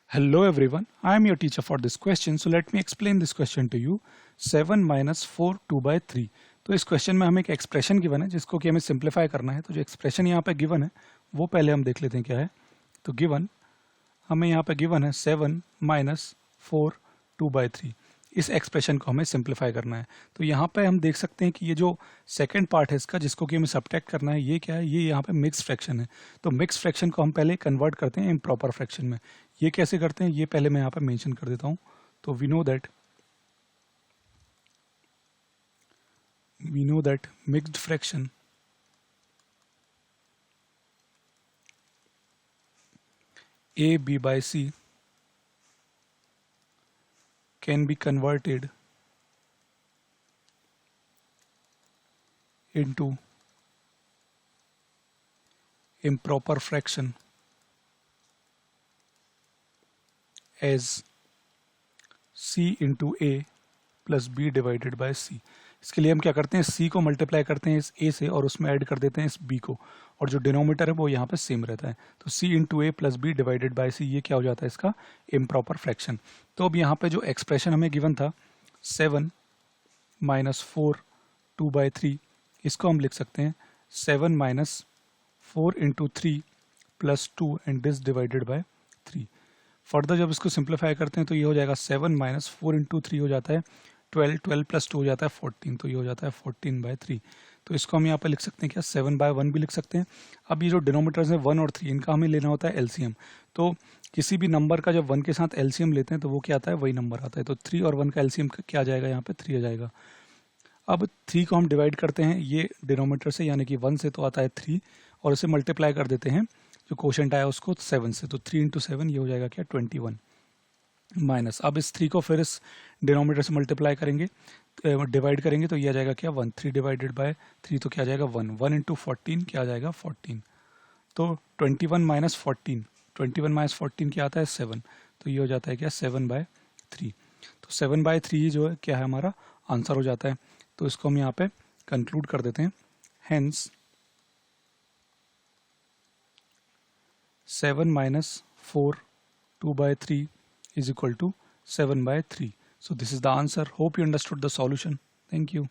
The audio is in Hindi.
Hello everyone, I am your teacher for this question. So let me explain this question to you. 7 minus 4 2 by 3. तो इस क्वेश्चन में हमें एक एक्सप्रेशन गिवन है जिसको कि हमें सिंप्लीफाई करना है. तो जो एक्सप्रेशन यहाँ पे गिवन है वो पहले हम देख लेते हैं क्या है. तो गिवन हमें यहाँ पे गिवन है 7 माइनस 4 2 by 3. इस एक्सप्रेशन को हमें सिंप्लीफाई करना है. तो यहाँ पे हम देख सकते हैं कि ये जो सेकंड पार्ट है इसका जिसको कि हमें सब्ट्रैक्ट करना है ये क्या है, ये यहाँ पे मिक्स फ्रैक्शन है. तो मिक्स फ्रैक्शन को हम पहले कन्वर्ट करते हैं इम्प्रॉपर फ्रैक्शन में. ये कैसे करते हैं ये पहले मैं यहाँ पे मेंशन कर देता हूँ. तो we know that mixed fraction a b by c can be converted into improper fraction as c into a plus b divided by c. इसके लिए हम क्या करते हैं, c को मल्टीप्लाई करते हैं इस a से और उसमें ऐड कर देते हैं इस b को, और जो डिनोमिनेटर है वो यहाँ पे सेम रहता है. तो c into A plus B divided by C, ये क्या हो जाता है इसका इम्प्रॉपर फ्रैक्शन. तो अब यहाँ पे जो एक्सप्रेशन हमें गिवन था 7 माइनस 4 2 by 3, इसको हम लिख सकते हैं 7 minus 4 into 3 plus 2 and this divided by 3. Further जब इसको सिंप्लीफाई करते हैं तो ये हो जाएगा 7 माइनस 4 इंटू 3 हो जाता है 12, 12 प्लस 2 हो जाता है 14, तो ये हो जाता है 14 by 3. तो इसको हम यहाँ पे लिख सकते हैं क्या, 7 by 1 भी लिख सकते हैं. अब ये जो डिनोमिनेटर्स हैं 1 और 3, इनका हमें लेना होता है एलसीएम. तो किसी भी नंबर का जब 1 के साथ एलसीएम लेते हैं तो वो क्या आता है, वही नंबर आता है. तो 3 और 1 का एलसीएम क्या आ जाएगा, यहाँ पे 3 आ जाएगा. अब 3 को हम डिवाइड करते हैं ये डिनोमिनेटर से, यानी कि 1 से तो आता है 3, और इसे मल्टीप्लाई कर देते हैं जो क्वोशंट आया उसको 7 से. तो 3 इंटू 7 ये हो जाएगा क्या, 21 माइनस. अब इस 3 को फिर इस डिनोमिनेटर से मल्टीप्लाई करेंगे, डिवाइड करेंगे, तो ये आ जाएगा क्या 1. 3 डिवाइडेड बाय 3 तो क्या आ जाएगा 1. 1 इंटू 14 क्या आ जाएगा 14. तो 21 माइनस 14, 21 माइनस 14 क्या आता है 7. तो ये हो जाता है क्या 7 by 3. तो 7 by 3 जो है क्या है हमारा आंसर हो जाता है. तो इसको हम यहाँ पे कंक्लूड कर देते हैं. Hence 7 minus 4 2 by 3 is equal to 7 by 3. So this is the answer. Hope you understood the solution. Thank you.